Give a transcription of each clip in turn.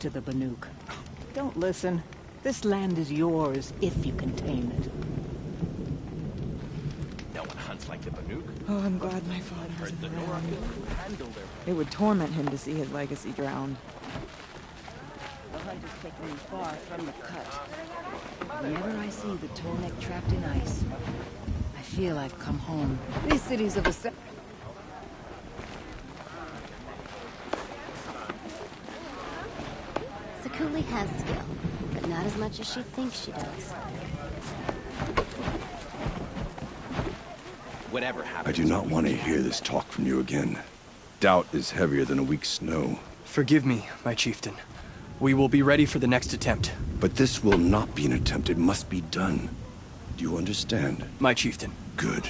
to the Banuk. Don't listen. This land is yours if you can tame it. No one hunts like the Banuk. Oh, I'm glad my father Heard isn't the around. handled their... It would torment him to see his legacy drowned. The hunt is taking me far from the cut. Whenever I see the Tolnek trapped in ice, I feel I've come home. These cities of the... Sakuli has skill, but not as much as she thinks she does. Whatever happens... I do not want to hear this talk from you again. Doubt is heavier than a week's snow. Forgive me, my chieftain. We will be ready for the next attempt. But this will not be an attempt. It must be done. Do you understand? My chieftain. Good.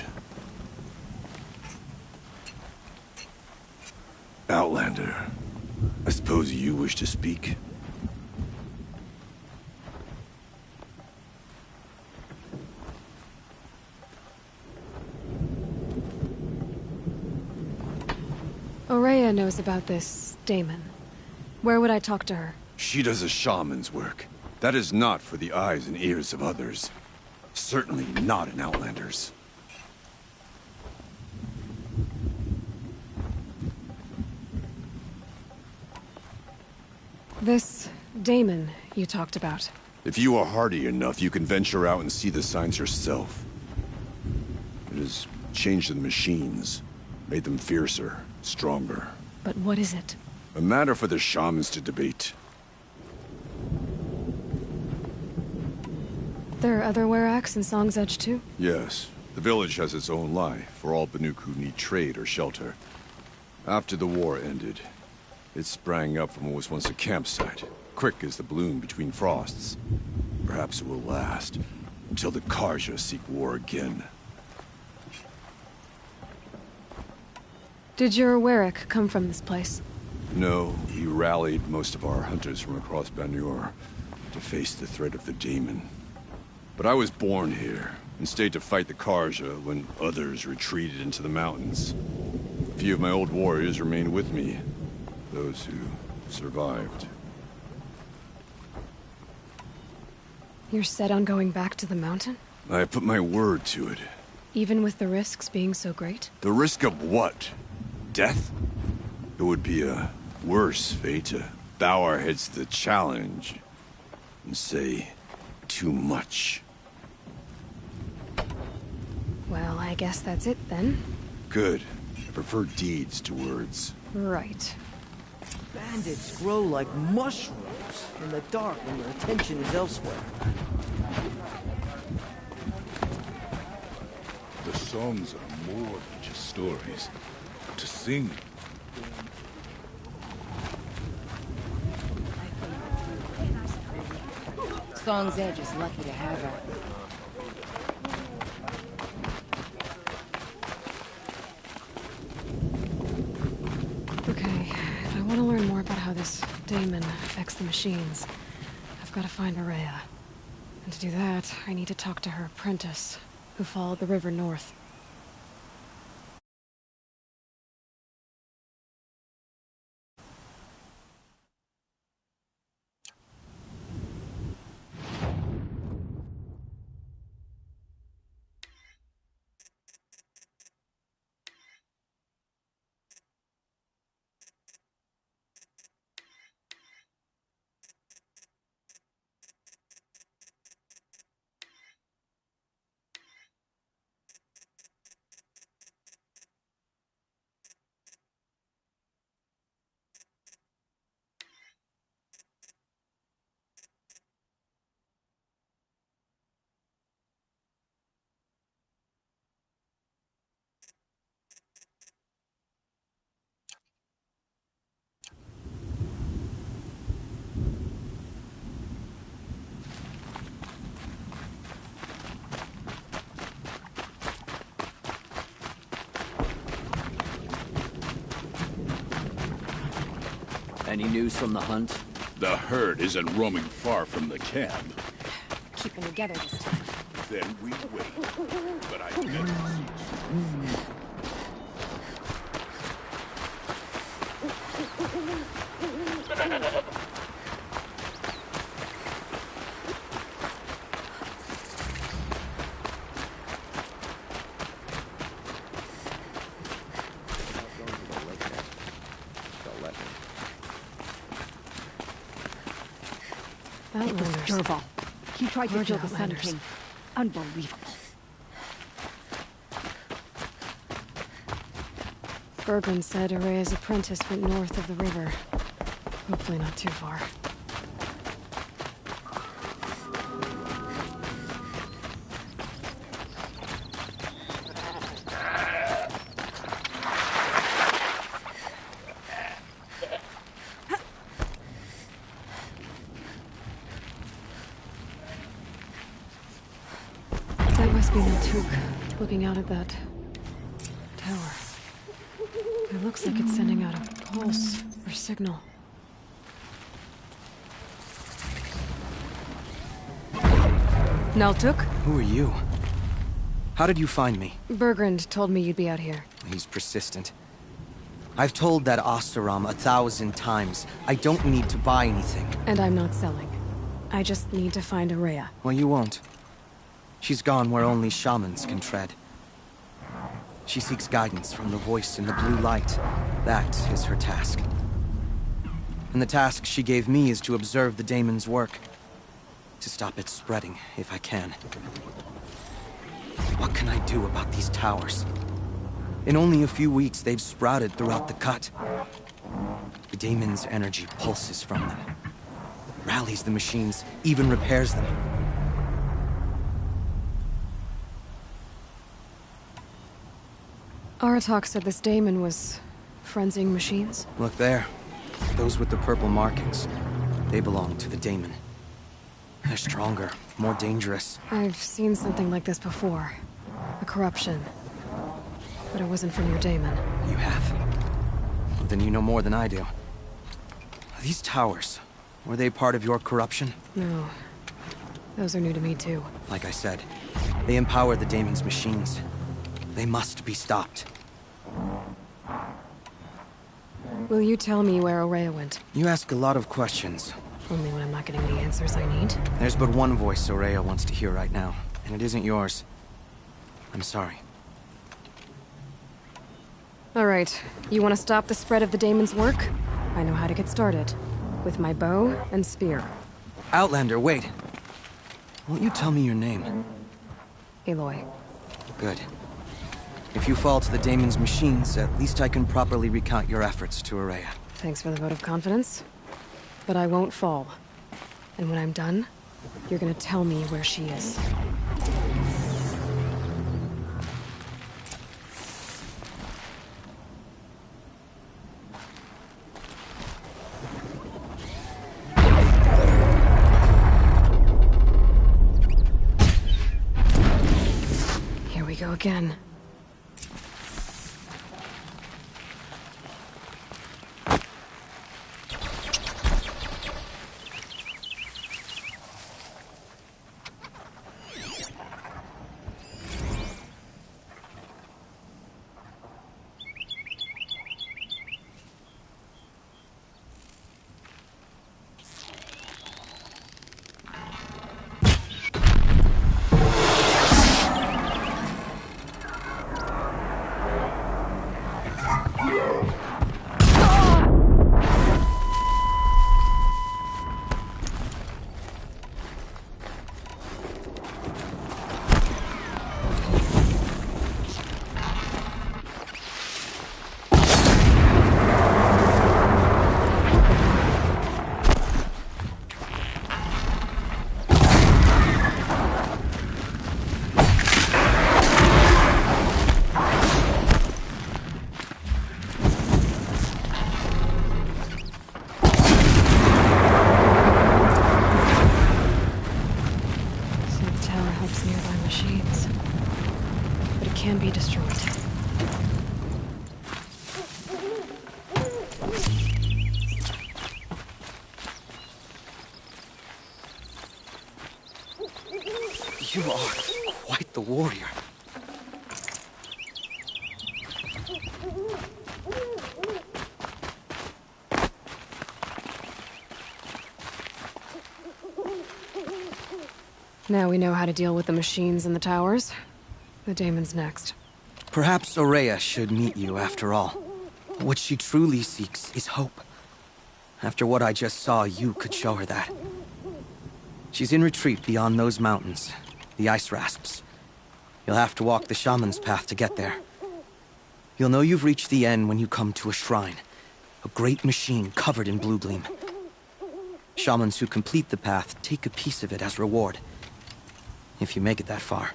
Outlander, I suppose you wish to speak? Aurea knows about this Damon. Where would I talk to her? She does a shaman's work. That is not for the eyes and ears of others. Certainly not an Outlander's. This Damon you talked about. If you are hardy enough, you can venture out and see the signs yourself. It has changed the machines, made them fiercer, stronger. But what is it? A matter for the shamans to debate. There are other Weraks in Song's Edge too? Yes. The village has its own life for all Banuk who need trade or shelter. After the war ended, it sprang up from what was once a campsite, quick as the bloom between frosts. Perhaps it will last, until the Karja seek war again. Did your Werak come from this place? No, we rallied most of our hunters from across Banur to face the threat of the Daemon. But I was born here, and stayed to fight the Karja when others retreated into the mountains. A few of my old warriors remained with me, those who survived. You're set on going back to the mountain? I have put my word to it. Even with the risks being so great? The risk of what? Death? It would be a worse fate to bow our heads to the challenge and say too much. Well, I guess that's it then. Good. I prefer deeds to words. Right. Bandits grow like mushrooms in the dark when your attention is elsewhere. The songs are more than just stories. To sing. Song's Edge is lucky to have her. Okay, if I want to learn more about how this Daemon affects the machines, I've got to find Aurea. And to do that, I need to talk to her apprentice, who followed the river north. Any news from the hunt? The herd isn't roaming far from the camp. Keeping together this time. Then we wait. But I bet you see. Outlanders. Durval. He tried to Large kill the Sun Outlanders. King. Unbelievable. Bergman said Araya's apprentice went north of the river. Hopefully not too far. That must be Miltuk, looking out at that tower. It looks like it's sending out a pulse or signal. Naltuk? Who are you? How did you find me? Bergrand told me you'd be out here. He's persistent. I've told that Oseram 1,000 times. I don't need to buy anything. And I'm not selling. I just need to find Araya. Well, you won't. She's gone where only shamans can tread. She seeks guidance from the voice in the blue light. That is her task. And the task she gave me is to observe the daemon's work. To stop it spreading, if I can. What can I do about these towers? In only a few weeks, they've sprouted throughout the cut. The daemon's energy pulses from them. Rallies the machines, even repairs them. Aratak said this daemon was frenzying machines. Look there. Those with the purple markings. They belong to the daemon. They're stronger, more dangerous. I've seen something like this before. A corruption. But it wasn't from your daemon. You have? Well, then you know more than I do. These towers, were they part of your corruption? No. Those are new to me too. Like I said, they empower the daemon's machines. They must be stopped. Will you tell me where Araya went? You ask a lot of questions. Only when I'm not getting the answers I need. There's but one voice Araya wants to hear right now, and it isn't yours. I'm sorry. All right. You want to stop the spread of the daemon's work? I know how to get started. With my bow and spear. Outlander, wait. Won't you tell me your name? Aloy. Good. If you fall to the daemon's machines, at least I can properly recount your efforts to Araya. Thanks for the vote of confidence. But I won't fall. And when I'm done, you're gonna tell me where she is. Here we go again. Can be destroyed. You are quite the warrior. Now we know how to deal with the machines and the towers. The daemon's next. Perhaps Araya should meet you after all. What she truly seeks is hope. After what I just saw, you could show her that. She's in retreat beyond those mountains, the ice rasps. You'll have to walk the shaman's path to get there. You'll know you've reached the end when you come to a shrine, a great machine covered in blue gleam. Shamans who complete the path take a piece of it as reward. If you make it that far,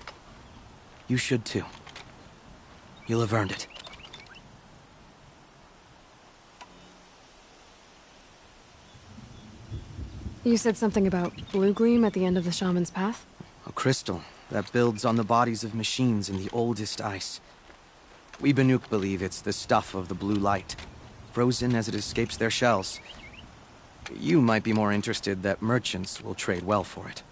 you should too. You'll have earned it. You said something about blue gleam at the end of the shaman's path? A crystal that builds on the bodies of machines in the oldest ice. We Banuk believe it's the stuff of the blue light, frozen as it escapes their shells. You might be more interested that merchants will trade well for it.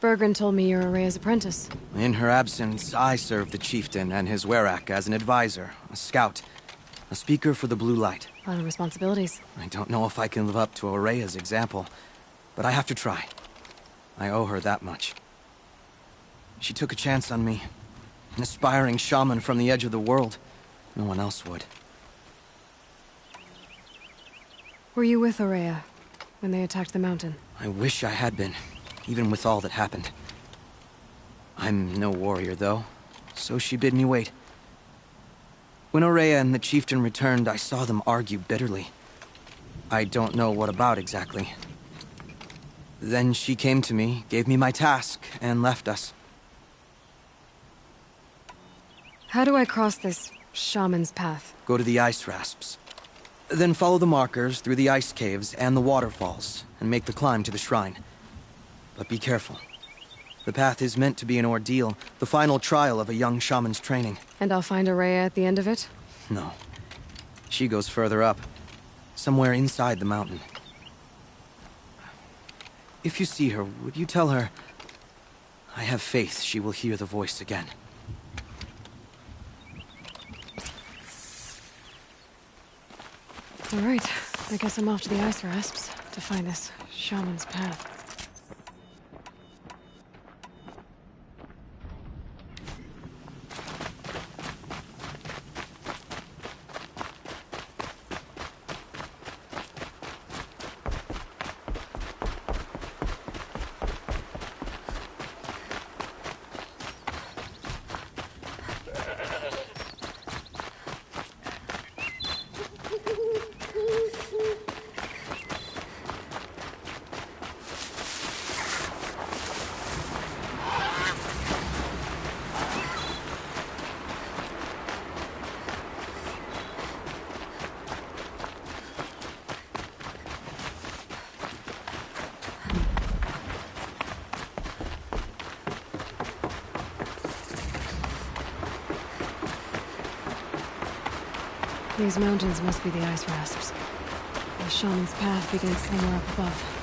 Bergren told me you're Araya's apprentice. In her absence, I serve the chieftain and his werak as an advisor, a scout, a speaker for the blue light. A lot of responsibilities. I don't know if I can live up to Araya's example, but I have to try. I owe her that much. She took a chance on me. An aspiring shaman from the edge of the world. No one else would. Were you with Araya when they attacked the mountain? I wish I had been, even with all that happened. I'm no warrior, though, so she bid me wait. When Araya and the chieftain returned, I saw them argue bitterly. I don't know what about exactly. Then she came to me, gave me my task, and left us. How do I cross this shaman's path? Go to the ice rasps. Then follow the markers through the ice caves and the waterfalls, and make the climb to the shrine. But be careful. The path is meant to be an ordeal, the final trial of a young shaman's training. And I'll find Araya at the end of it? No. She goes further up. Somewhere inside the mountain. If you see her, would you tell her... I have faith she will hear the voice again. All right. I guess I'm off to the ice rasps to find this shaman's path. These mountains must be the ice rasps. The shaman's path begins somewhere up above.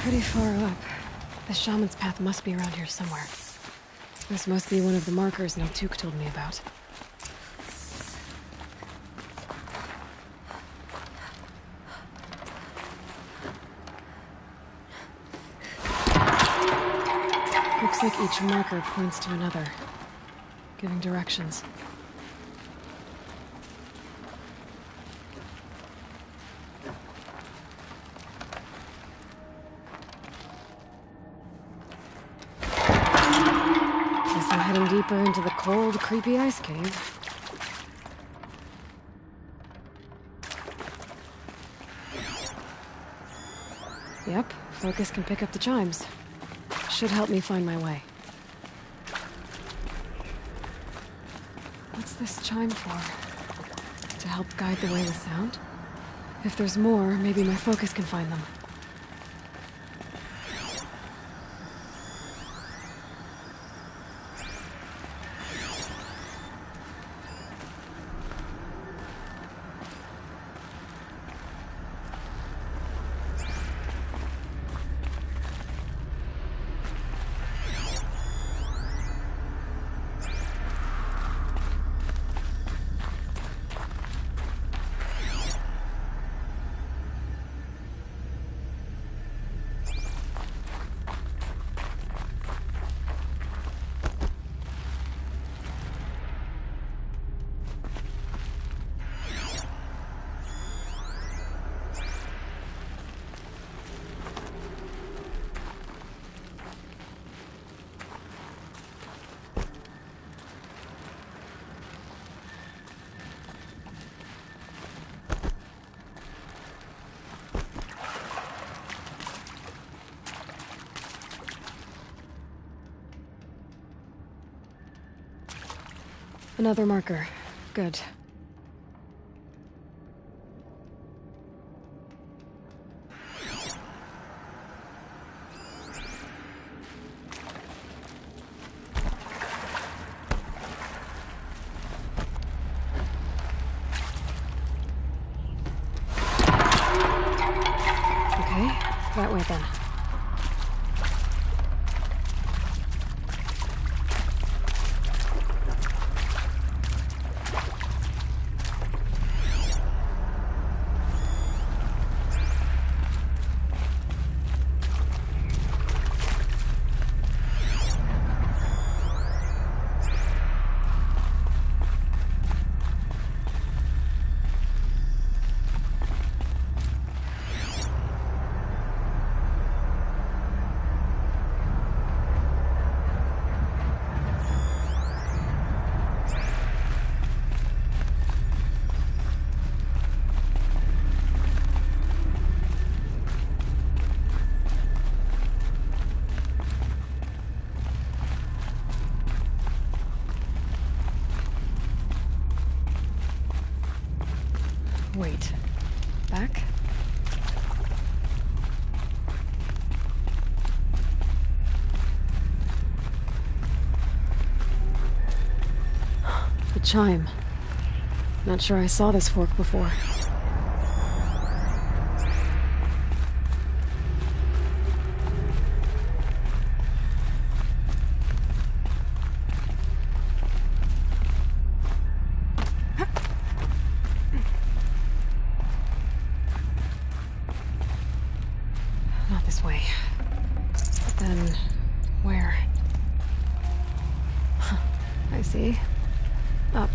pretty far up. The shaman's path must be around here somewhere. This must be one of the markers Naltuk told me about. Looks like each marker points to another, giving directions. Guess I'm heading deeper into the cold, creepy ice cave. Yep, focus can pick up the chimes. Should help me find my way. What's this chime for? To help guide the way with sound? If there's more, maybe my focus can find them. Another marker. Good. Okay, that way then. Wait. Back? The chime. Not sure I saw this fork before. Not this way. Then, where? Huh, I see. Up.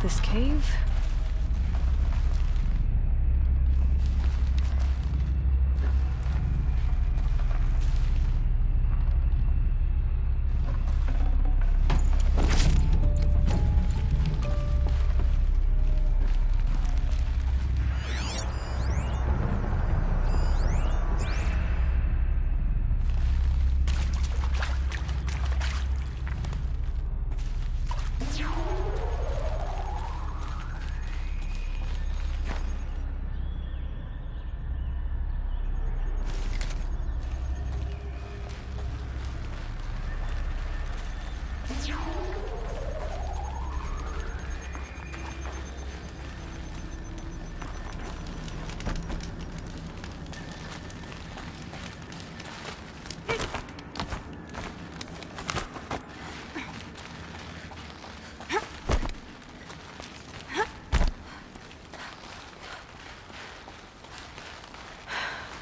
this cave?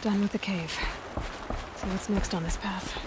Done with the cave. So what's next on this path?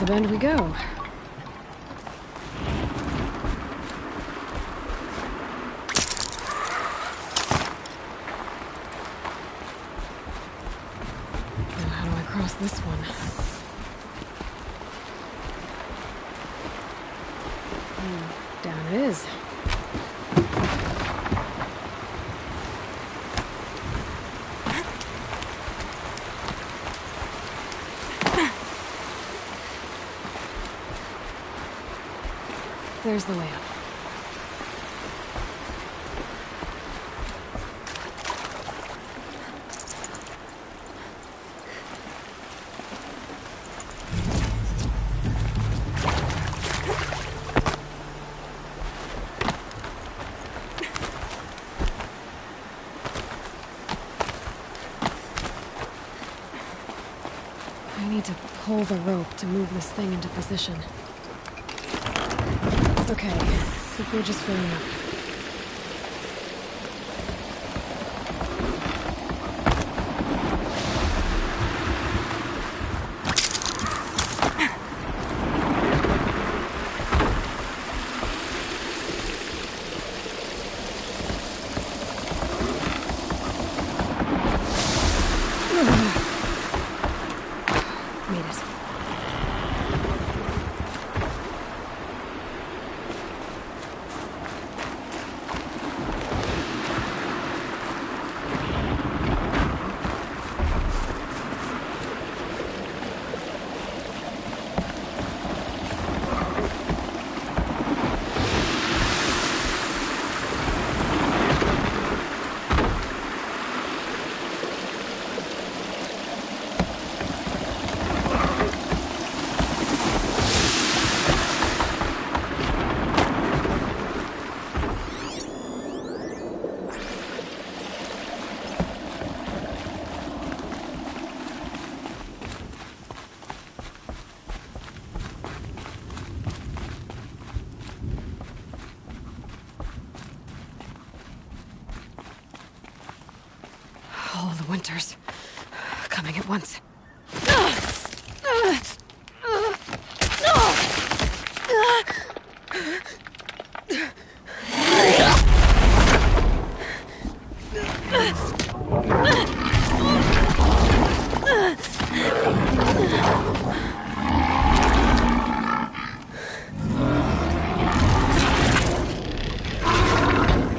Bend we go. Now how do I cross this one? Down it is. There's the way up. I need to pull the rope to move this thing into position. Okay, the bridge is filling up. Made it. Winters. Coming at once.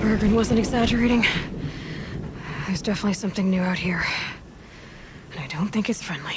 Bergen wasn't exaggerating. There's definitely something new out here. And I don't think it's friendly.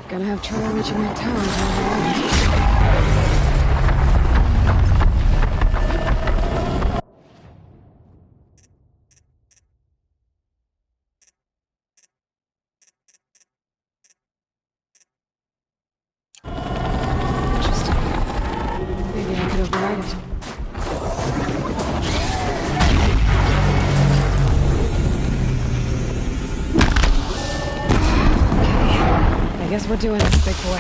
Gonna have trouble reaching that tower until Interesting. Maybe I could override it. I guess we're doing this, big boy.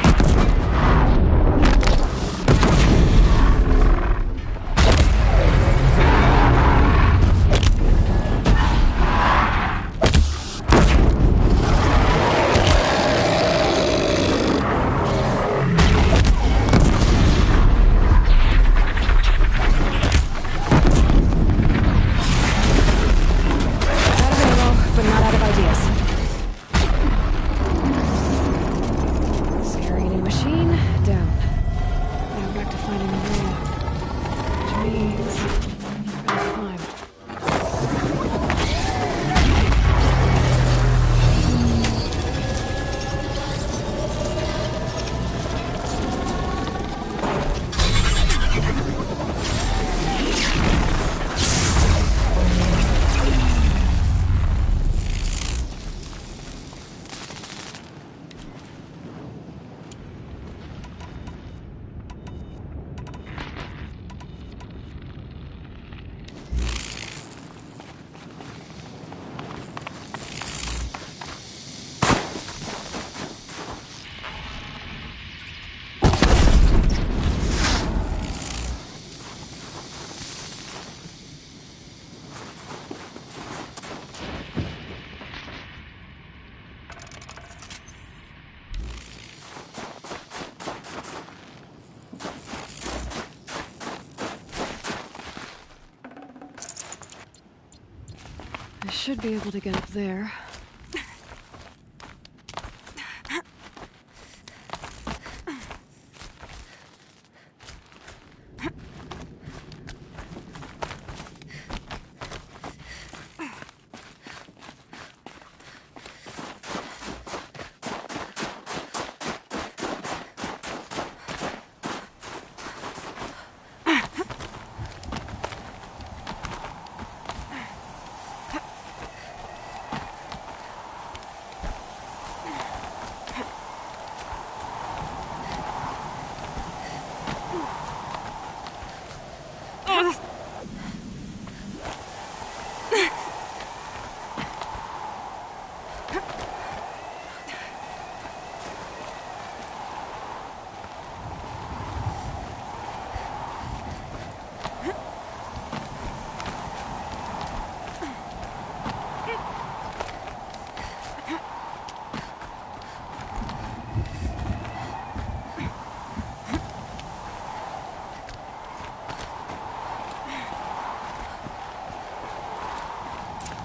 should be able to get up there.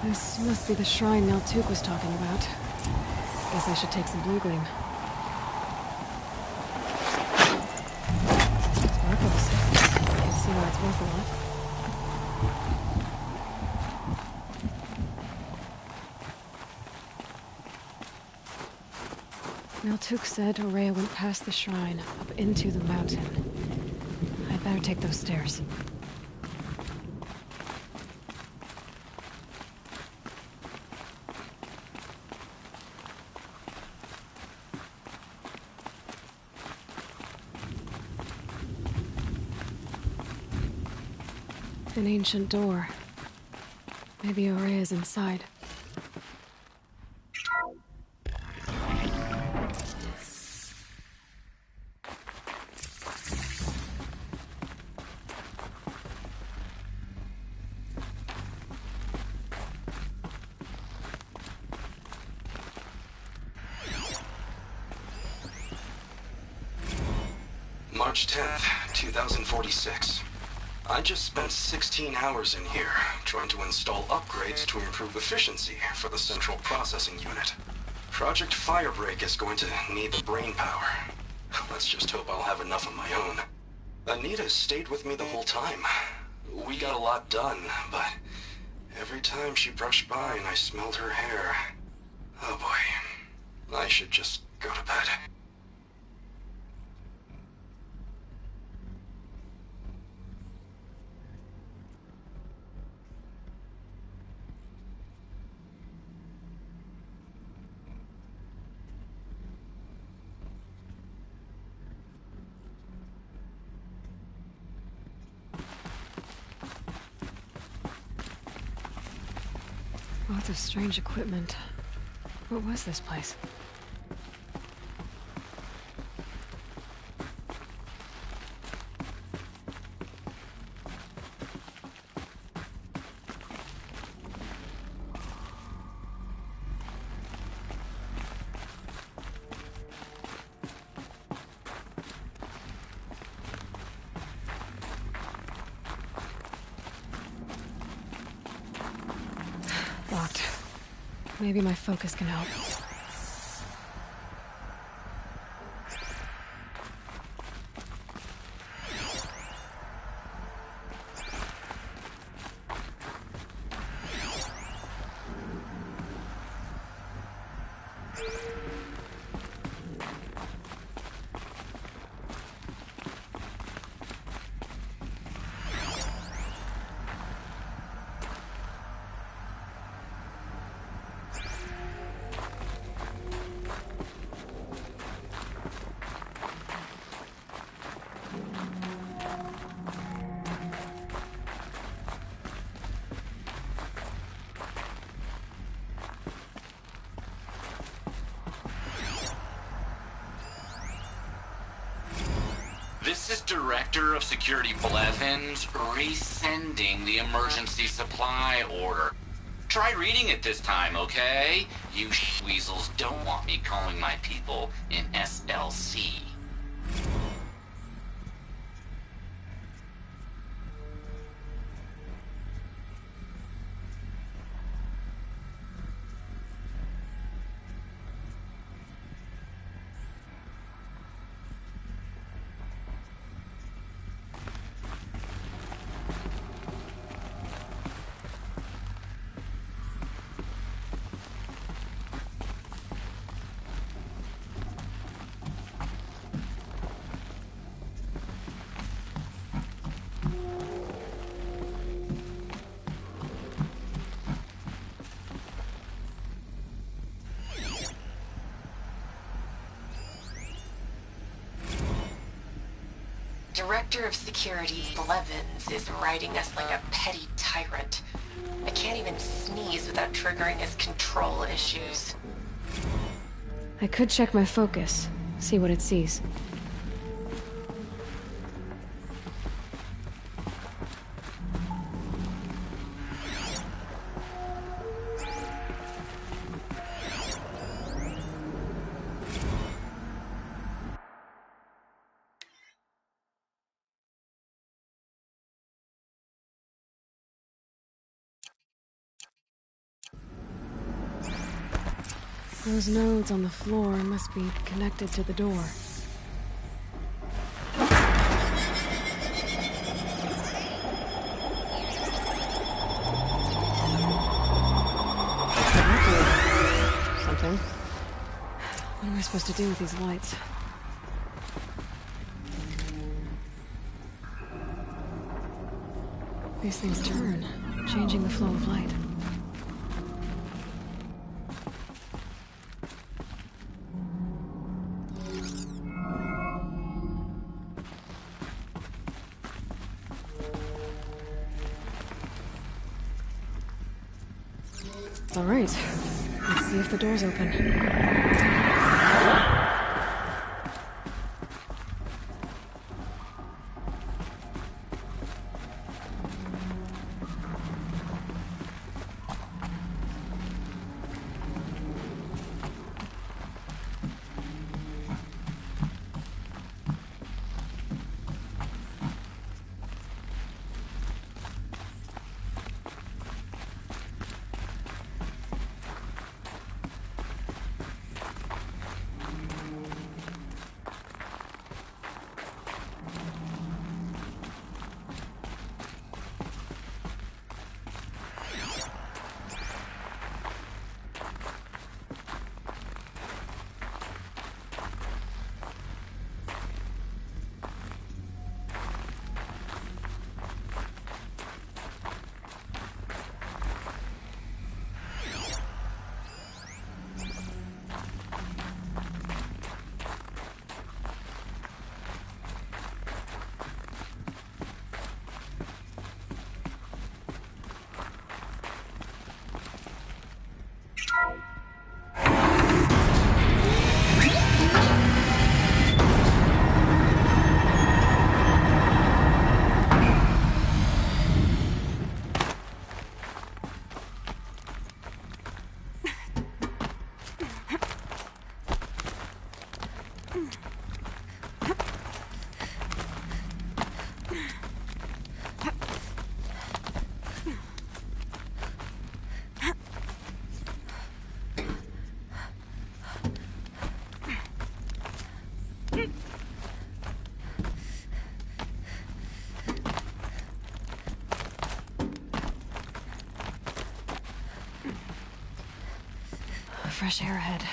This must be the shrine Naltuk was talking about. Guess I should take some blue gleam. Sparkles. I can see why it's worth a lot. Naltuk said Aurea went past the shrine, up into the mountain. I'd better take those stairs. An ancient door. Maybe Aurea's inside. March 10th, 2046. I just spent 16 hours in here, trying to install upgrades to improve efficiency for the central processing unit. Project Firebreak is going to need the brain power. Let's just hope I'll have enough of my own. Anita stayed with me the whole time. We got a lot done, but every time she brushed by and I smelled her hair... Oh boy, I should just go to bed. Lots of strange equipment. What was this place? Locked. Maybe my focus can help. This is Director of Security Blevins resending the emergency supply order. Try reading it this time, okay? You weasels don't want me calling my people in SLC. Director of Security Blevins is riding us like a petty tyrant. I can't even sneeze without triggering his control issues. I could check my focus, see what it sees. Those nodes on the floor must be connected to the door. Something. What am I supposed to do with these lights? These things turn, changing the flow of light. All right, let's see if the door's open. Fresh air ahead.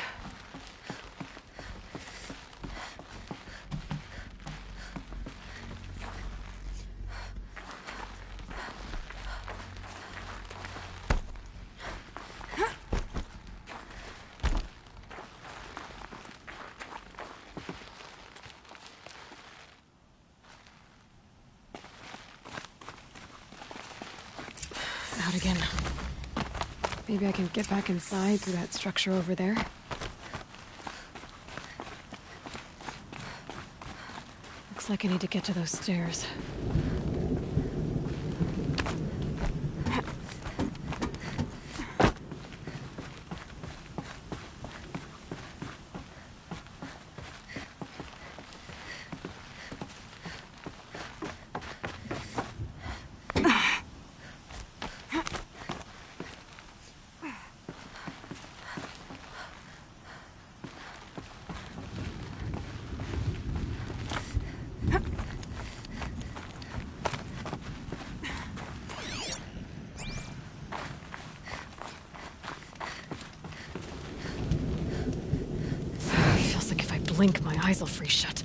Out again. Maybe I can get back inside through that structure over there. Looks like I need to get to those stairs. Blink, my eyes will freeze shut.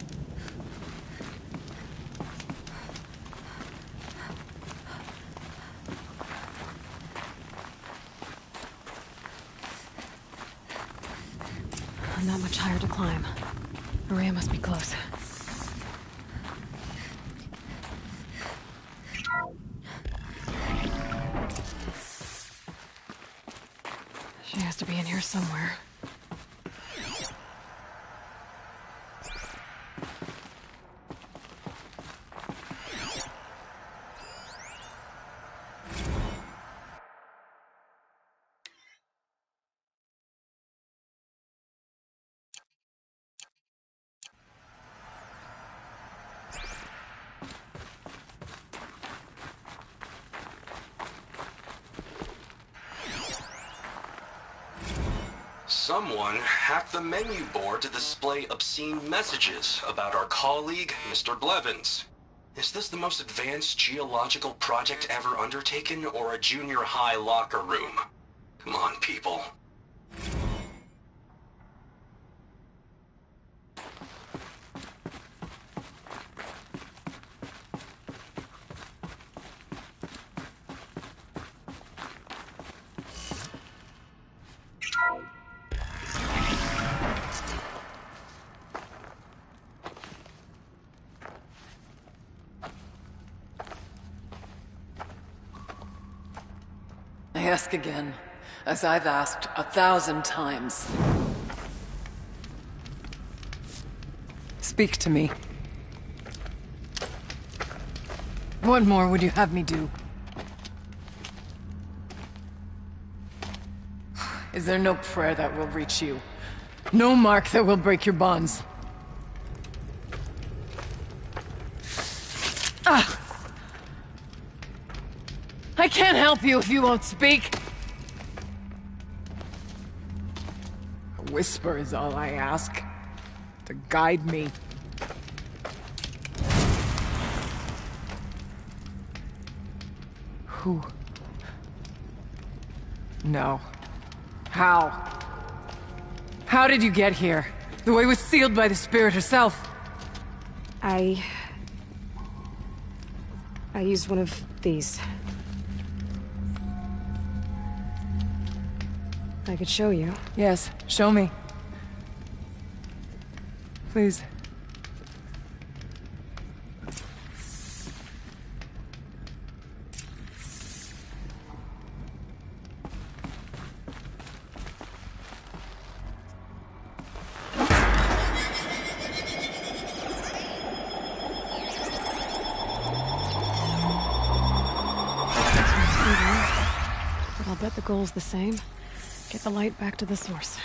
Not much higher to climb. Maria must be close. She has to be in here somewhere. Someone hacked the menu board to display obscene messages about our colleague, Mr. Blevins. Is this the most advanced geological project ever undertaken, or a junior high locker room? Come on, people. I ask again, as I've asked 1,000 times. Speak to me. What more would you have me do? Is there no prayer that will reach you? No mark that will break your bonds? Ah! I can't help you if you won't speak. A whisper is all I ask. To guide me. Who? No. How? How did you get here? The way was sealed by the spirit herself. I used one of these. I could show you. Yes, show me. Please. But I'll bet the goal's the same. Get the light back to the source.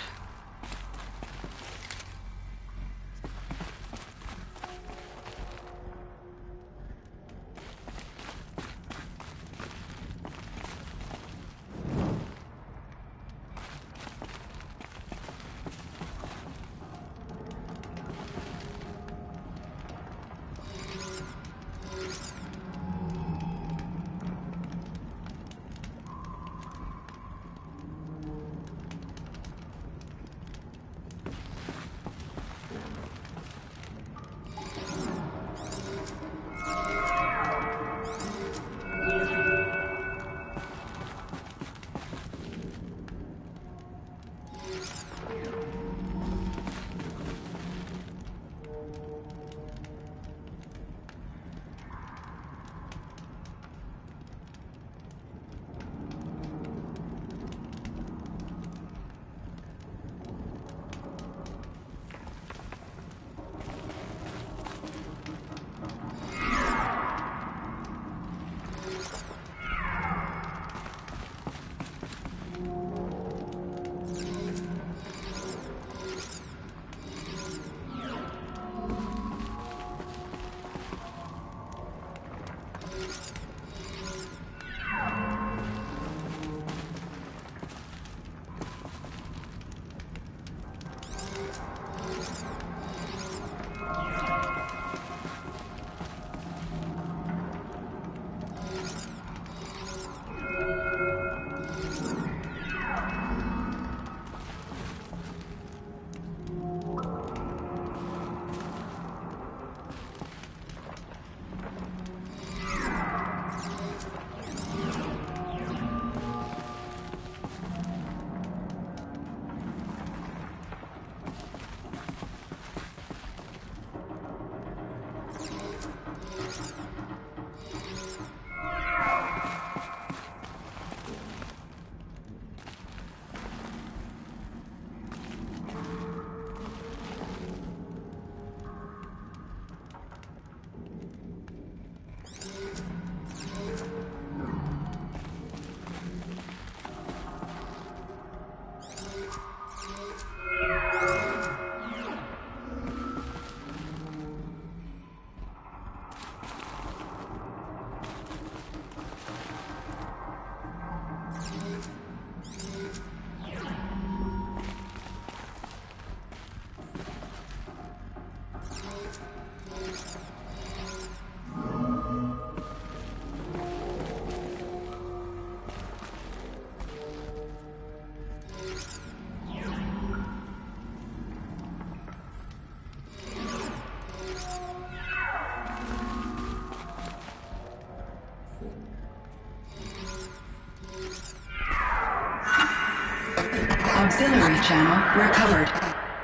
Auxiliary channel recovered.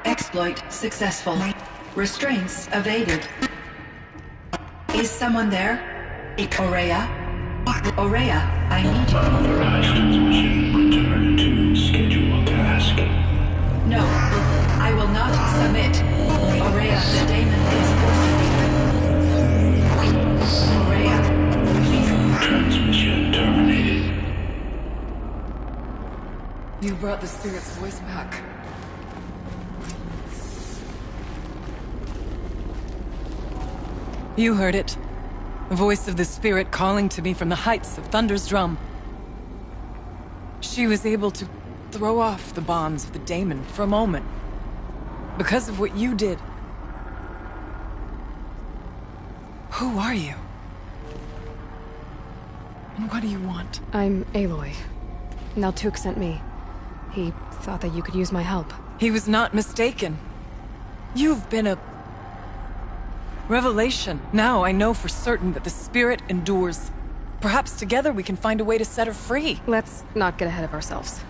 Exploit successful. Restraints evaded. Is someone there? Aurea? Aurea, I need you. Authorized transmission. Return to scheduled task. No, I will not submit. Aurea, the daemon is forcing me. Aurea. Transmission terminated. You brought the spirit's voice back. You heard it. The voice of the spirit calling to me from the heights of Thunder's drum. She was able to throw off the bonds of the daemon for a moment. Because of what you did. Who are you? And what do you want? I'm Aloy. Naltuk sent me. He thought that you could use my help. He was not mistaken. You've been a revelation. Now I know for certain that the spirit endures. Perhaps together we can find a way to set her free. Let's not get ahead of ourselves.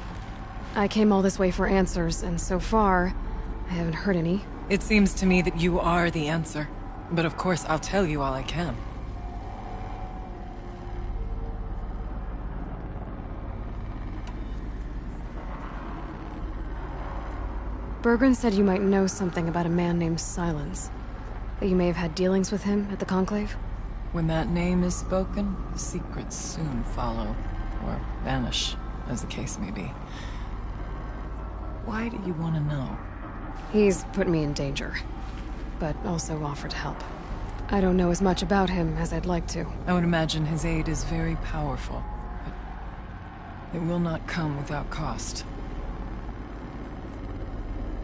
I came all this way for answers, and so far, I haven't heard any. It seems to me that you are the answer. But of course, I'll tell you all I can. Bergren said you might know something about a man named Silence. That you may have had dealings with him at the Conclave? When that name is spoken, secrets soon follow. Or vanish, as the case may be. Why do you want to know? He's put me in danger, but also offered help. I don't know as much about him as I'd like to. I would imagine his aid is very powerful, but it will not come without cost.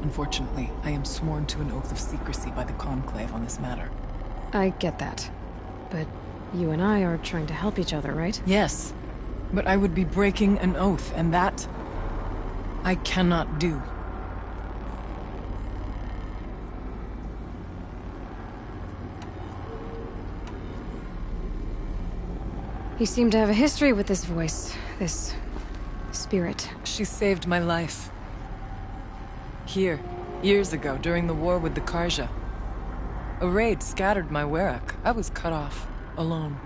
Unfortunately, I am sworn to an oath of secrecy by the Conclave on this matter. I get that. But you and I are trying to help each other, right? Yes. But I would be breaking an oath, and that I cannot do. You seem to have a history with this voice, this spirit. She saved my life. Here, years ago, during the war with the Karja. A raid scattered my Werak. I was cut off, alone.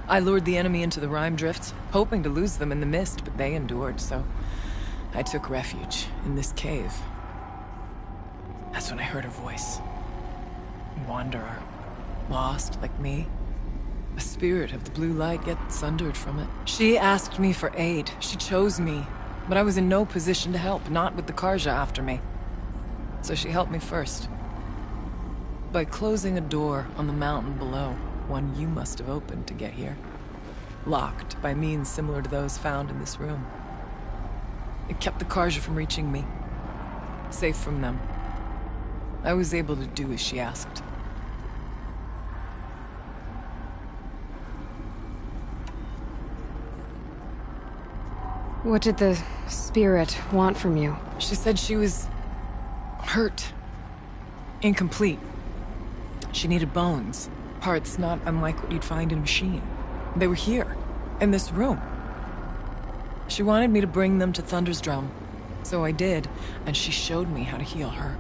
I lured the enemy into the Rime Drifts, hoping to lose them in the mist, but they endured, so I took refuge in this cave. That's when I heard her voice. A wanderer, lost like me. A spirit of the blue light, yet sundered from it. She asked me for aid. She chose me. But I was in no position to help, not with the Karja after me. So she helped me first. By closing a door on the mountain below, one you must have opened to get here. Locked by means similar to those found in this room. It kept the Karja from reaching me. Safe from them. I was able to do as she asked. What did the spirit want from you? She said she was hurt. Incomplete. She needed bones. Parts not unlike what you'd find in a machine. They were here, in this room. She wanted me to bring them to Thunder's drum. So I did, and she showed me how to heal her.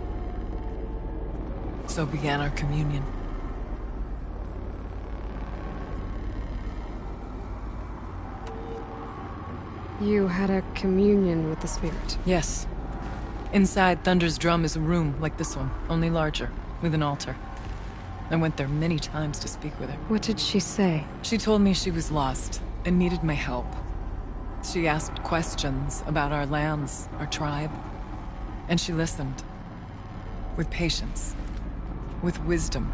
So began our communion. You had a communion with the spirit? Yes. Inside Thunder's drum is a room like this one, only larger, with an altar. I went there many times to speak with her. What did she say? She told me she was lost and needed my help. She asked questions about our lands, our tribe, and she listened. With patience. With wisdom.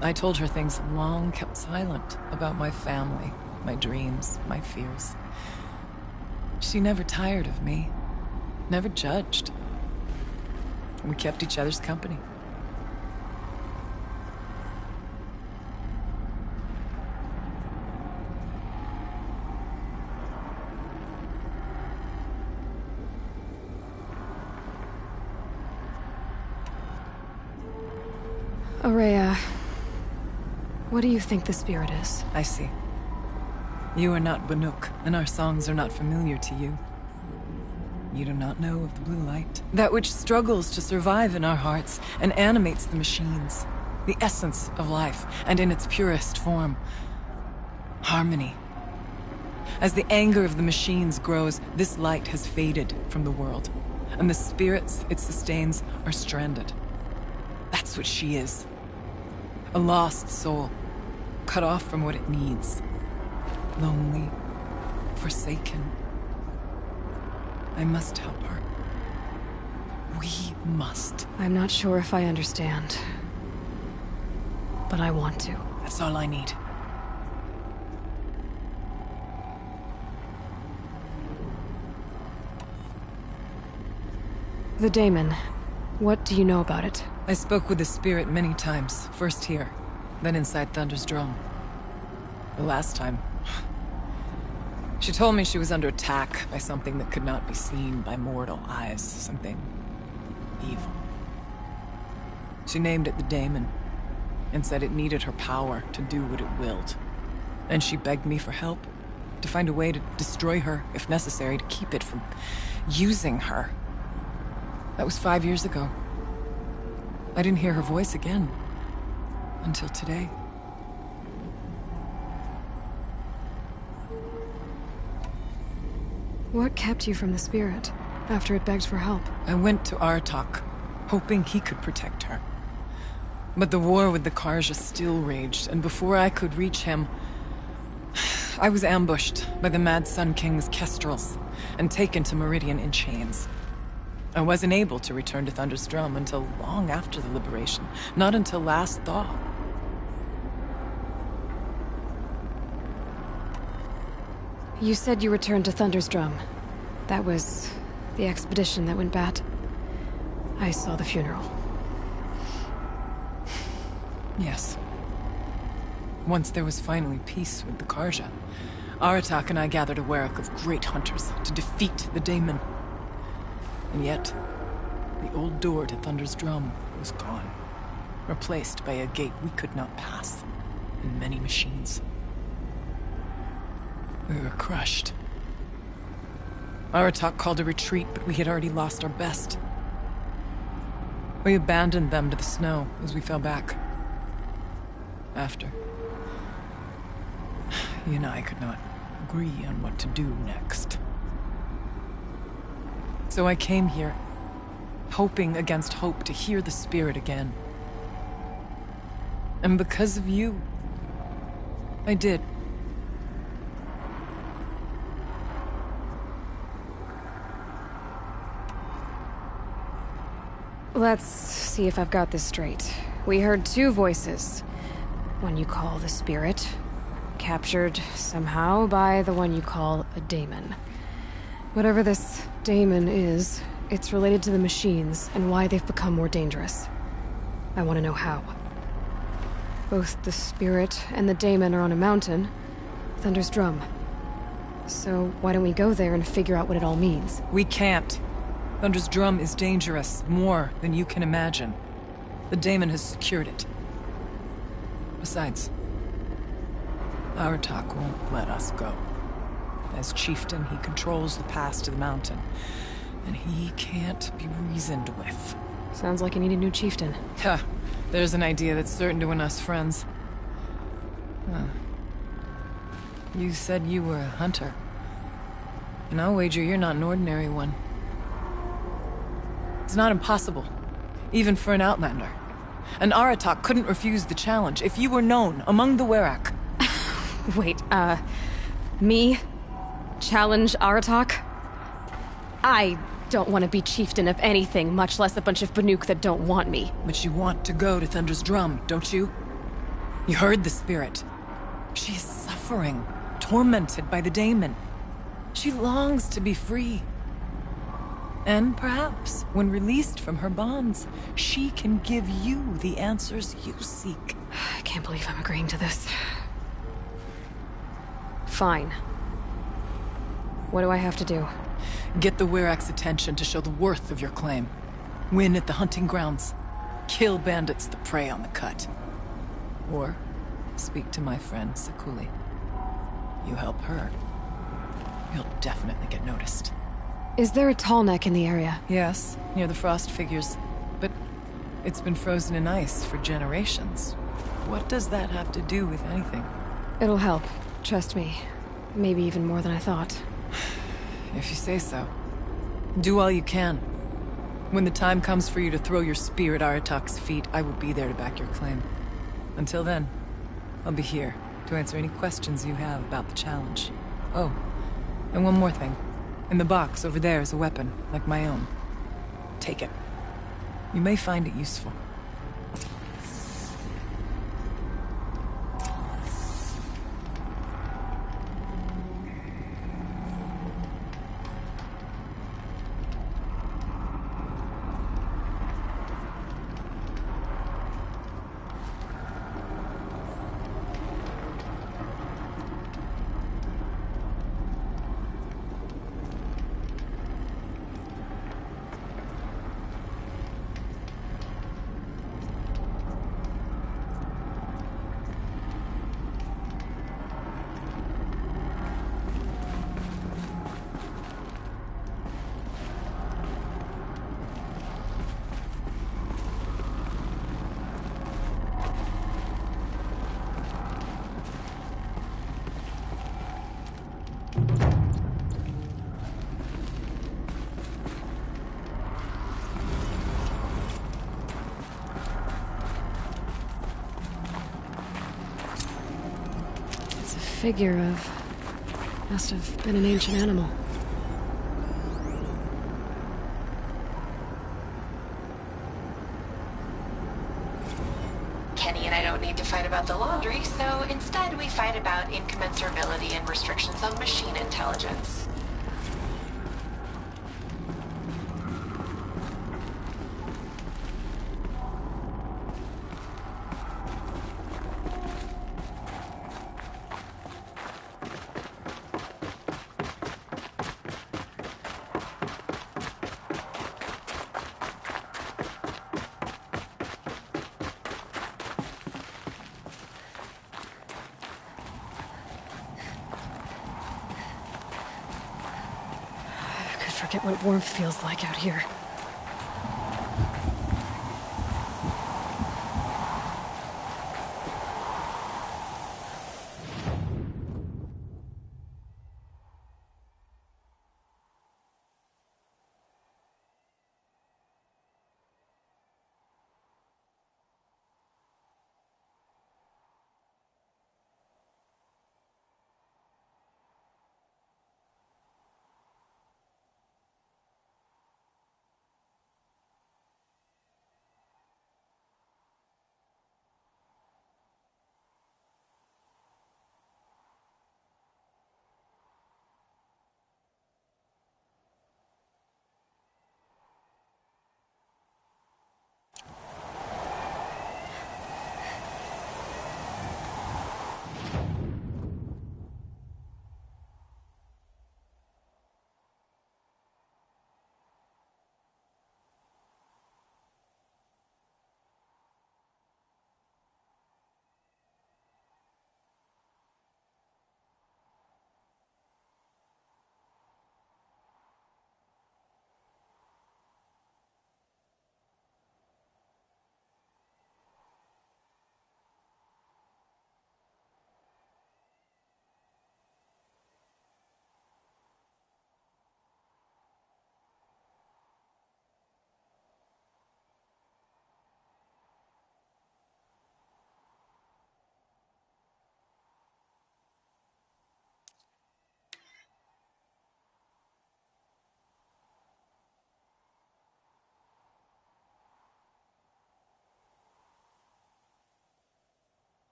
I told her things long kept silent about my family, my dreams, my fears. She never tired of me, never judged. We kept each other's company. Aurea, what do you think the spirit is? I see. You are not Banuk, and our songs are not familiar to you. You do not know of the blue light. That which struggles to survive in our hearts and animates the machines. The essence of life, and in its purest form. Harmony. As the anger of the machines grows, this light has faded from the world, and the spirits it sustains are stranded. That's what she is. A lost soul, cut off from what it needs. Lonely, forsaken. I must help her. We must. I'm not sure if I understand, but I want to. That's all I need. The daemon. What do you know about it? I spoke with the spirit many times. First here, then inside Thunder's drum. The last time... She told me she was under attack by something that could not be seen by mortal eyes. Something... evil. She named it the daemon, and said it needed her power to do what it willed. And she begged me for help, to find a way to destroy her, if necessary, to keep it from using her. That was 5 years ago. I didn't hear her voice again. Until today. What kept you from the spirit, after it begged for help? I went to Artok, hoping he could protect her. But the war with the Karja still raged, and before I could reach him... I was ambushed by the Mad Sun King's kestrels, and taken to Meridian in chains. I wasn't able to return to Thunder's Drum until long after the liberation, not until last thaw. You said you returned to Thunder's Drum. That was the expedition that went bad. I saw the funeral. Yes. Once there was finally peace with the Karja, Aratak and I gathered a Werak of great hunters to defeat the daemon. And yet, the old door to Thunder's Drum was gone, replaced by a gate we could not pass, and many machines. We were crushed. Aratak called a retreat, but we had already lost our best. We abandoned them to the snow as we fell back. After. You and I could not agree on what to do next. So I came here, hoping against hope to hear the spirit again. And because of you, I did. Let's see if I've got this straight. We heard two voices. One you call the spirit, captured somehow by the one you call a daemon. Whatever this daemon is, it's related to the machines and why they've become more dangerous. I want to know how. Both the spirit and the daemon are on a mountain, Thunder's Drum. So why don't we go there and figure out what it all means? We can't. Thunder's Drum is dangerous, more than you can imagine. The daemon has secured it. Besides, Aratak won't let us go. As chieftain, he controls the pass to the mountain, and he can't be reasoned with. Sounds like you need a new chieftain. Ha! There's an idea that's certain to win us friends. Huh. You said you were a hunter. And I'll wager you're not an ordinary one. It's not impossible, even for an outlander. And Aratak couldn't refuse the challenge if you were known among the Werak. Wait, me? Challenge Aratak? I don't want to be chieftain of anything, much less a bunch of Banuk that don't want me. But you want to go to Thunder's Drum, don't you? You heard the spirit. She is suffering, tormented by the daemon. She longs to be free. And perhaps, when released from her bonds, she can give you the answers you seek. I can't believe I'm agreeing to this. Fine. What do I have to do? Get the Werak's attention to show the worth of your claim. Win at the hunting grounds. Kill bandits that prey on the cut. Or speak to my friend Sakuli. You help her, you'll definitely get noticed. Is there a tall neck in the area? Yes, near the frost figures. But it's been frozen in ice for generations. What does that have to do with anything? It'll help. Trust me. Maybe even more than I thought. If you say so. Do all you can. When the time comes for you to throw your spear at Aratak's feet, I will be there to back your claim. Until then, I'll be here to answer any questions you have about the challenge. Oh, and one more thing. In the box over there is a weapon, like my own. Take it. You may find it useful. Figure of... must have been an ancient animal. Kenny and I don't need to fight about the laundry, so instead we fight about incommensurability and restrictions on machine intelligence. Forget what warmth feels like out here.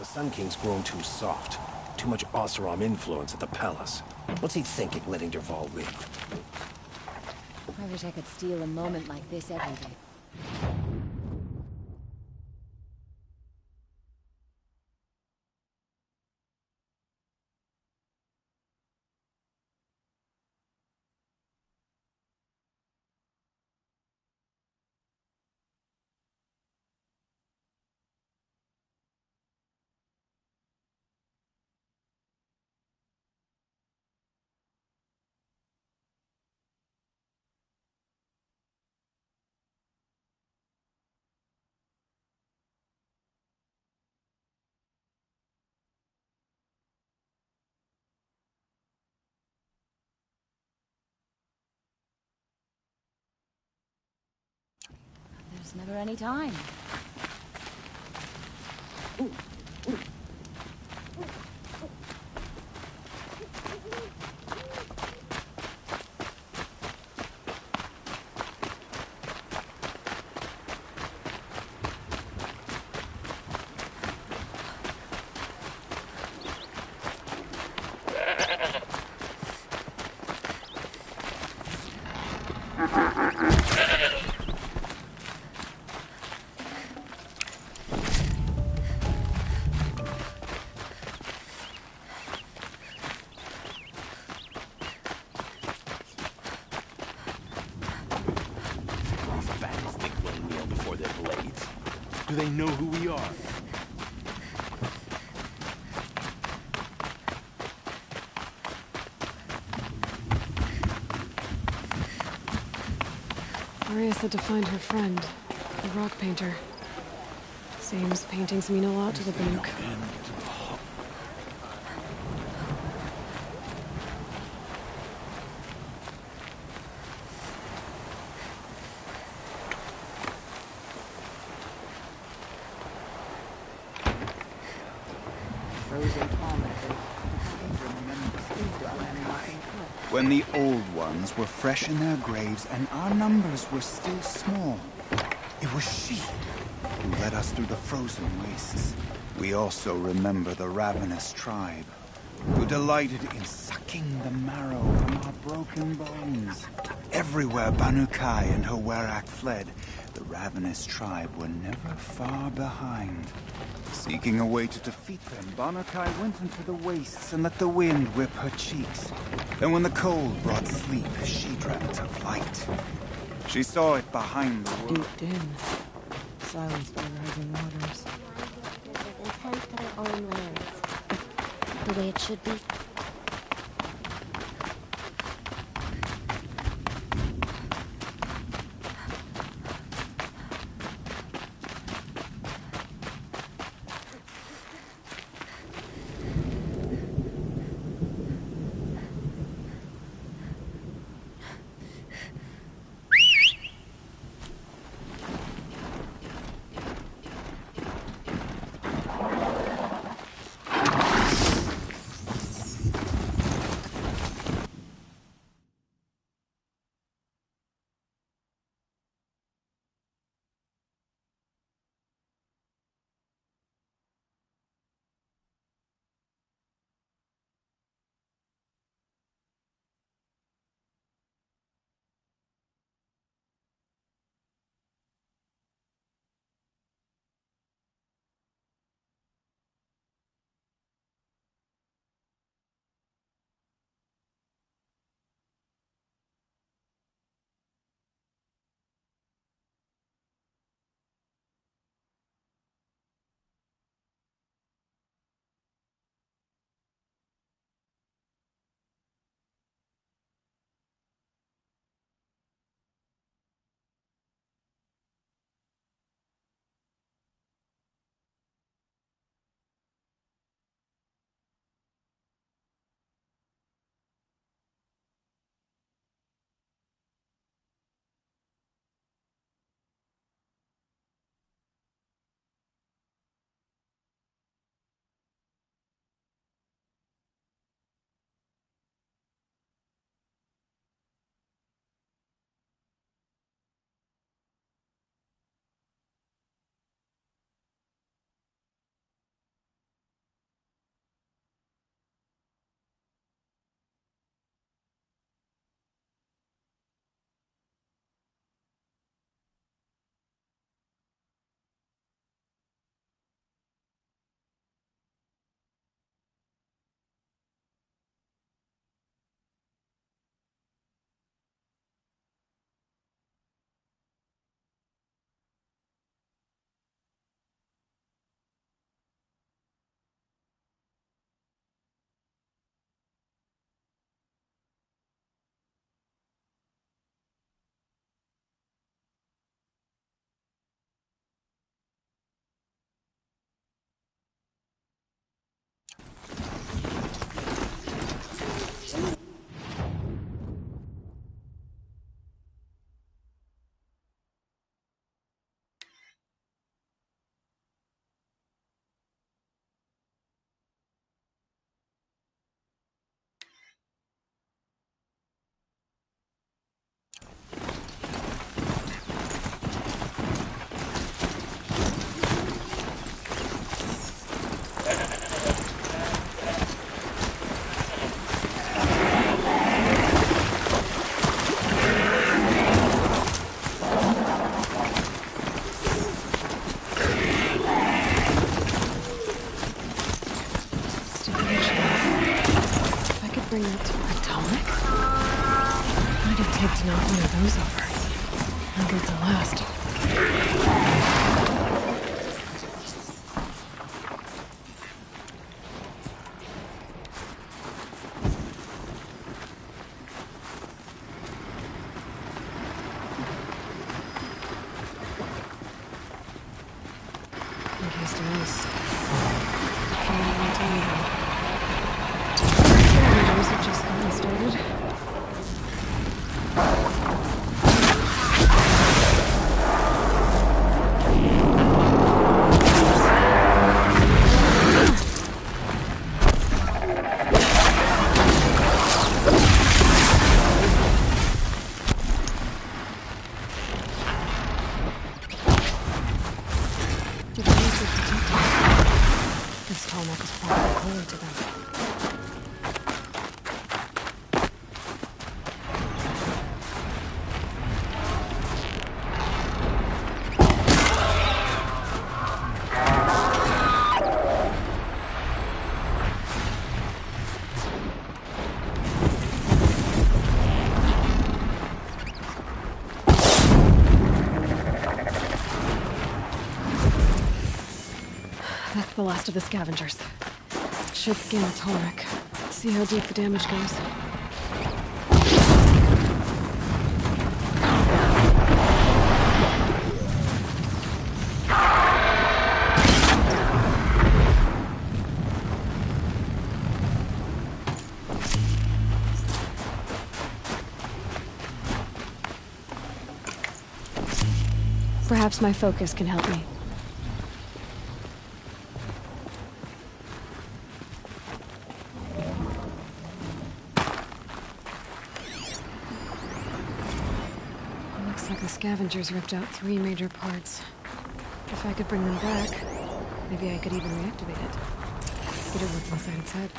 The Sun King's grown too soft. Too much Oseram influence at the palace. What's he thinking, letting Dervahl leave? I wish I could steal a moment like this every day. There's never any time. Do they know who we are? Maria said to find her friend, the rock painter. Seems paintings mean a lot to the Banuk. When the old ones were fresh in their graves and our numbers were still small, it was she who led us through the frozen wastes. We also remember the ravenous tribe, who delighted in sucking the marrow from our broken bones. Everywhere Banukai and her Werak fled, the ravenous tribe were never far behind. Seeking a way to defeat them, Banukai went into the wastes and let the wind whip her cheeks. Then when the cold brought sleep, she dreamt of light. She saw it behind the world. Deep dim, silenced by rising waters. With intent for their own lands. The way it should be. bring it to atomic? What did it take to knock one of those over? How good to last? In case there is. Can't even tell you that. Scavengers have just gotten started. This tarmac is probably holy to them. That's the last of the scavengers. Should scan the tarmac. See how deep the damage goes. Perhaps my focus can help me. Looks like the scavengers ripped out 3 major parts. If I could bring them back, maybe I could even reactivate it. Get at what's inside its head.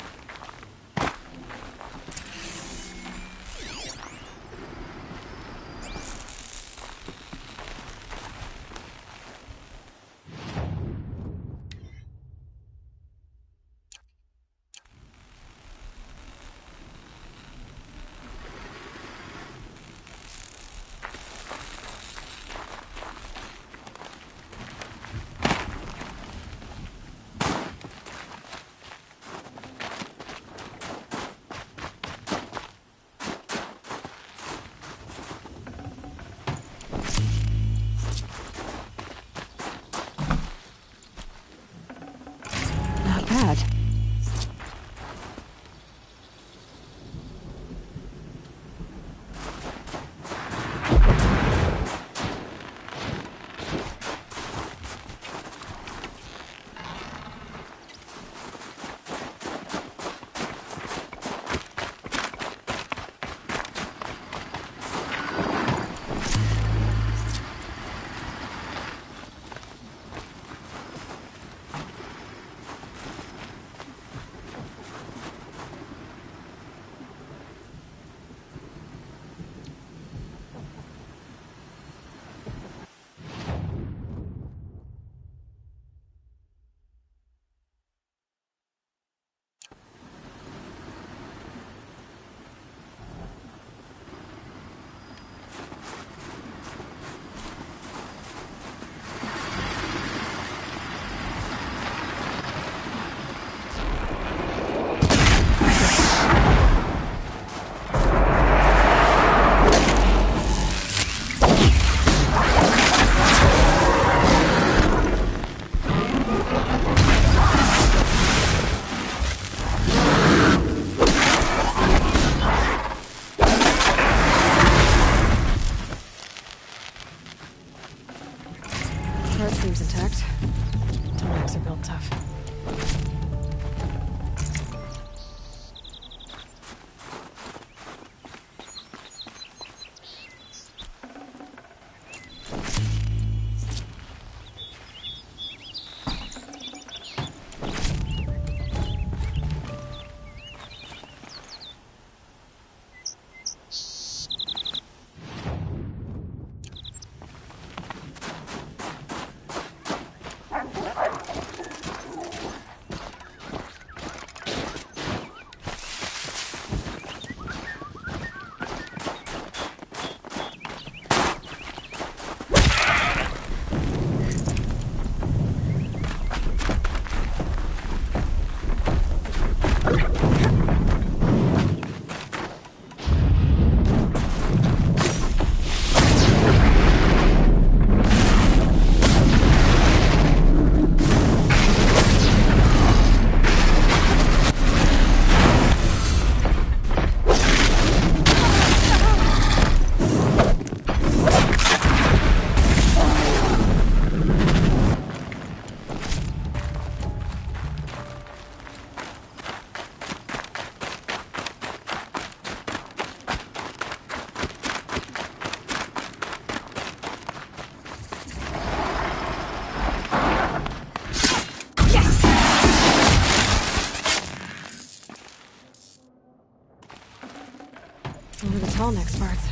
It's one of the tall neck parts.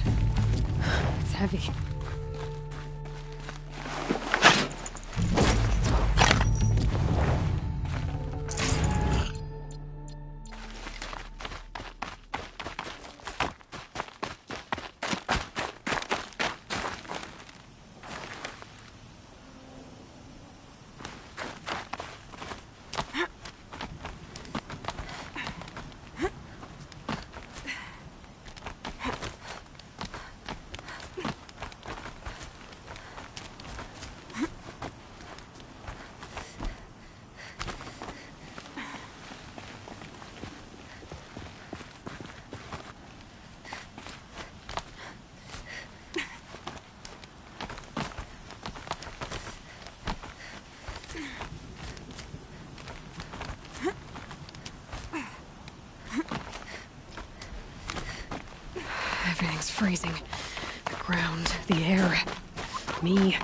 It's heavy. Everything's freezing. The ground, the air, me.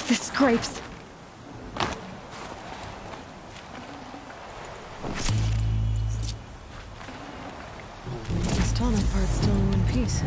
This scrapes. This tunnel part's still in one piece.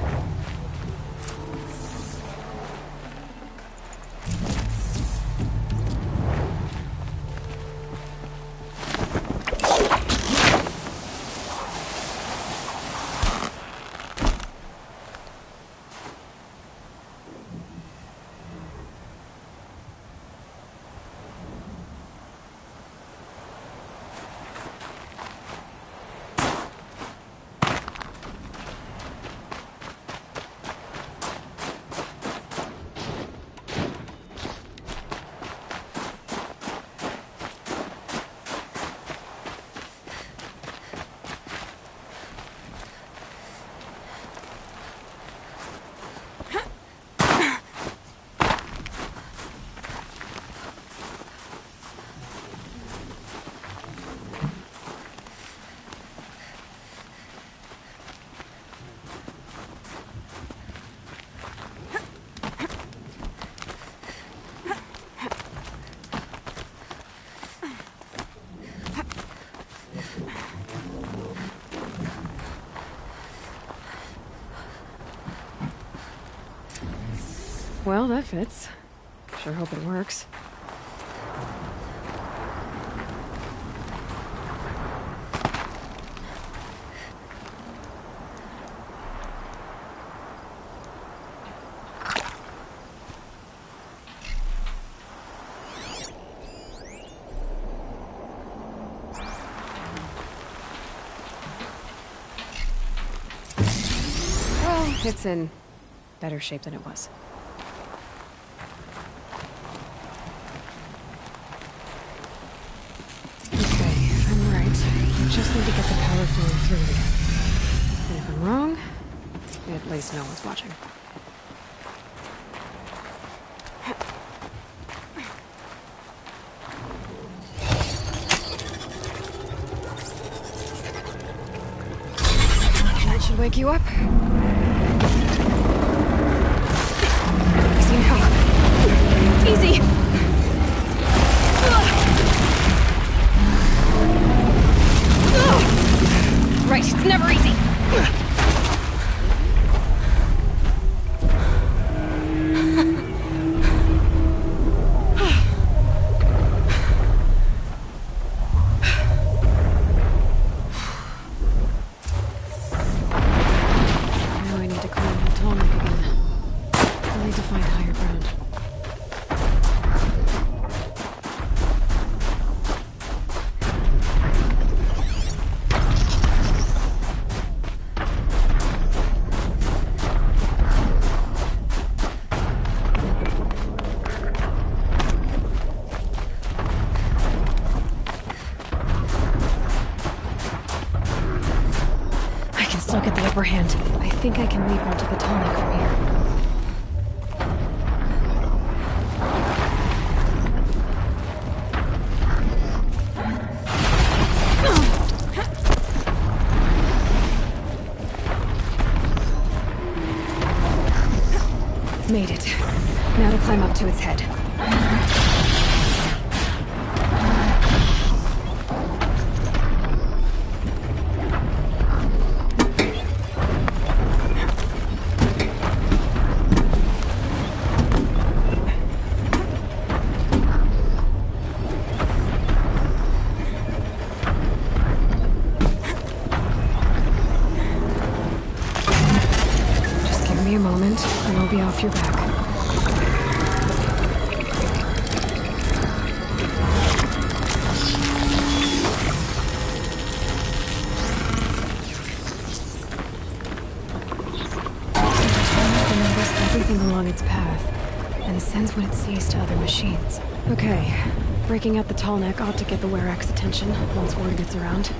Well, that fits. Sure hope it works. Well, it's in better shape than it was. Okay, I'm right. I just need to get the power flowing through again. And if I'm wrong, at least no one's watching. That should wake you up. Easy now. Easy! Right, it's never easy. Now I need to climb the tall neck again. I'll need to find higher ground. I can still get the upper hand. I think I can leap onto the tall neck from here. Made it. Now to climb up to its head. Just give me a moment, and I'll be off your back. Notice everything along its path, and sends what it sees to other machines. Okay, breaking out the tall neck ought to get the Werak's attention once word gets around.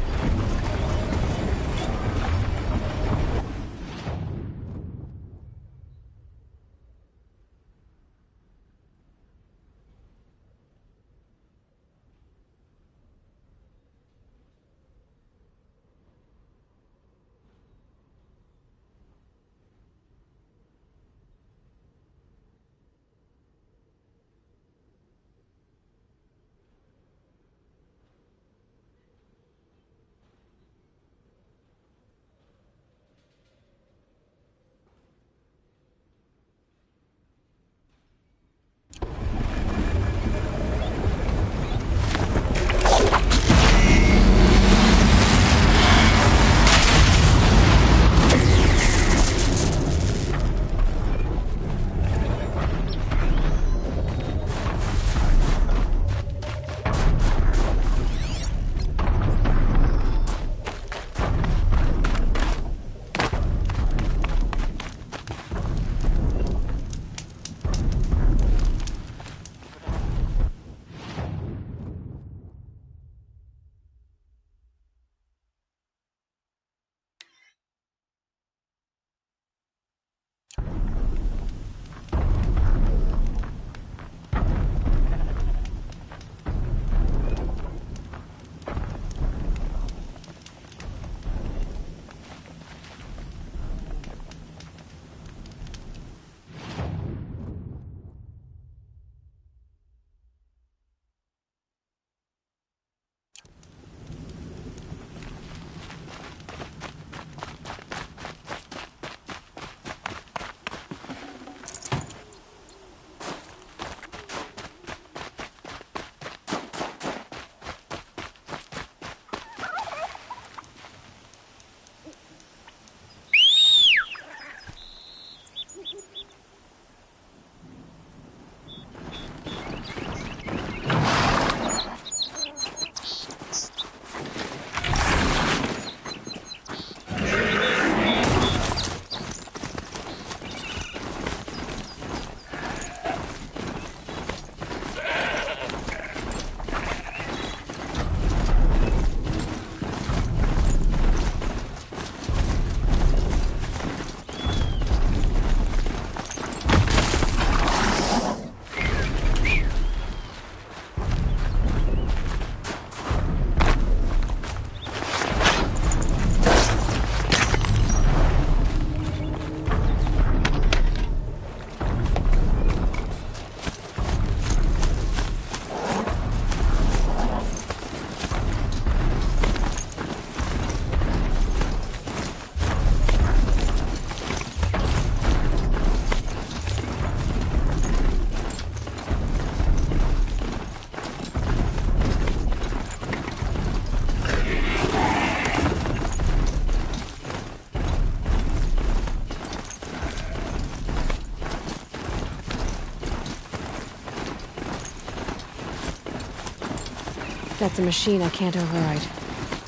That's a machine I can't override.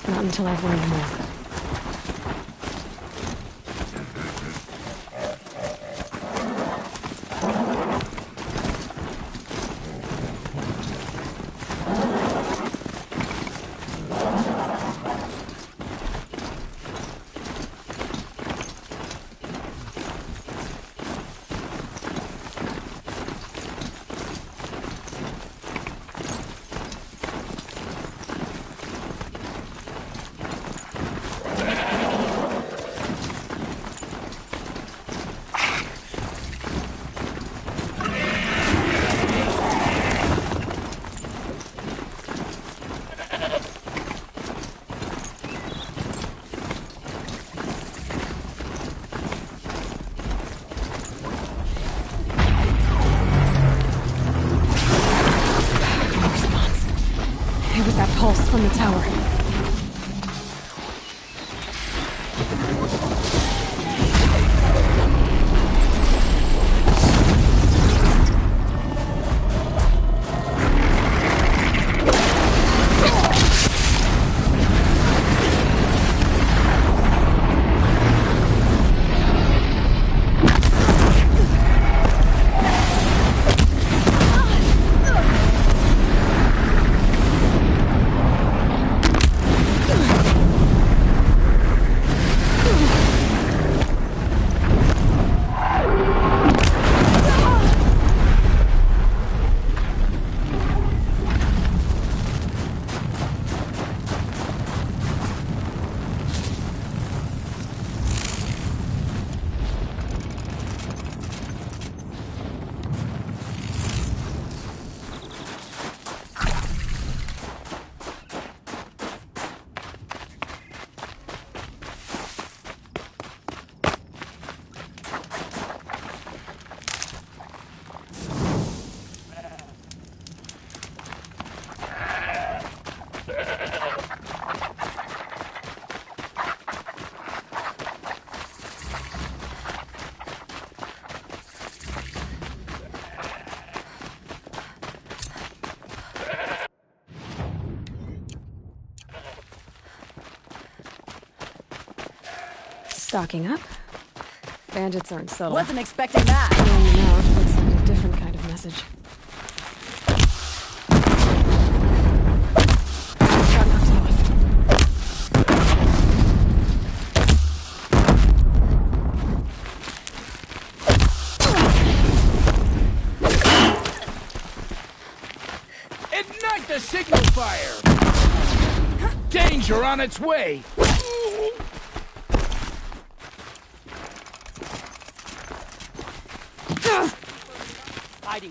Not until I've learned more. Pulse from the tower. Stocking up. Bandits aren't subtle. Wasn't expecting that. Throwing them out would send a different kind of message. Ignite the signal fire! Danger on its way! Hiding.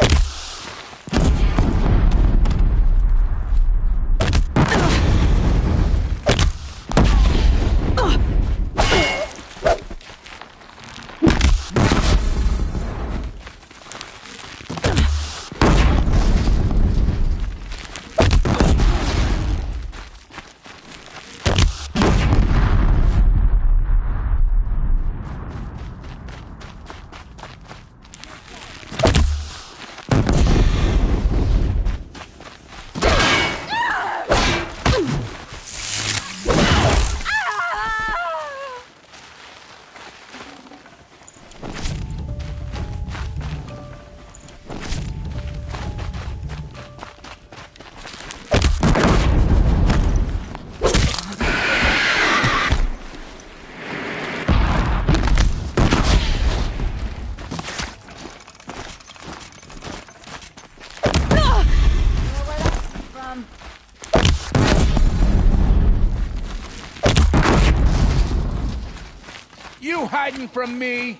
You hiding from me?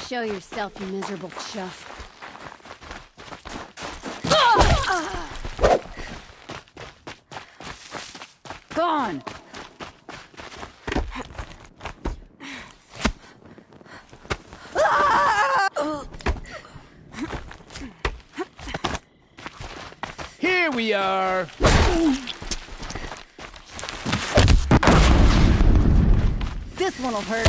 Show yourself, you miserable chuff. on! Here we are! This one'll hurt.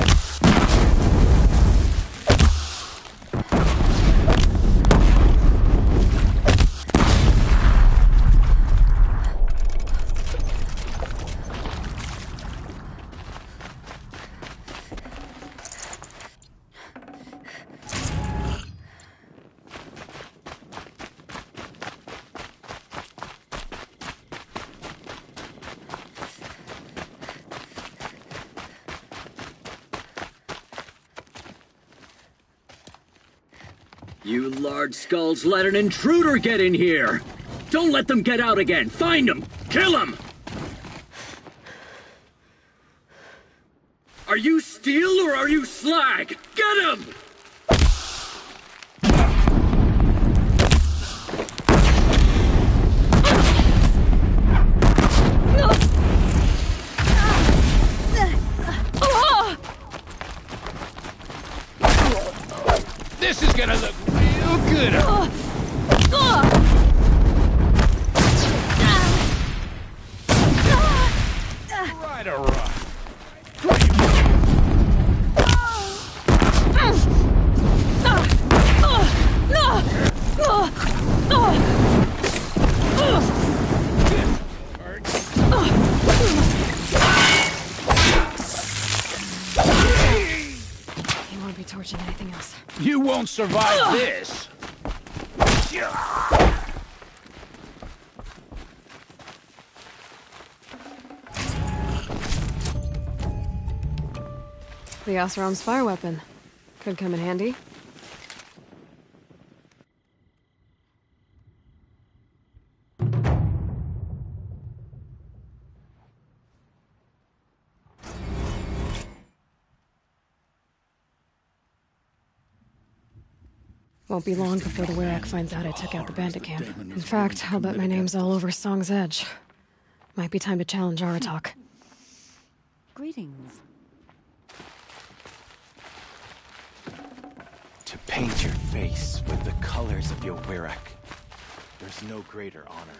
You large skulls let an intruder get in here! Don't let them get out again! Find them! Kill them! Are you steel or are you slag? Get him! This is gonna look real good. Right or wrong. You won't be torching anything else. You won't survive this. The Oseram's fire weapon. Could come in handy. Won't be long before the Werak finds out I took out the bandit camp. In fact, I'll bet my name's all over Song's Edge. Might be time to challenge Aratak. Greetings. To paint your face with the colors of your Werak, there's no greater honor.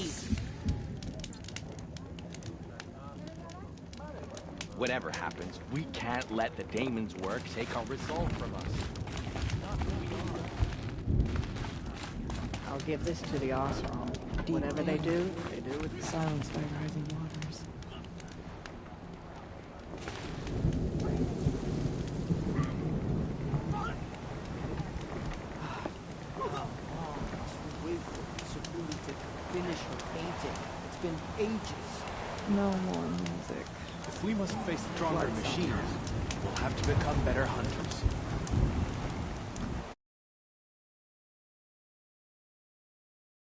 keys. Whatever happens, we can't let the Daemon's work take our resolve from us. Not who we are. I'll give this to the Osram. Whatever they do with silenced by rising waters. Finish her painting. It's been ages. No more music. If we must face stronger machines, we'll have to become better hunters.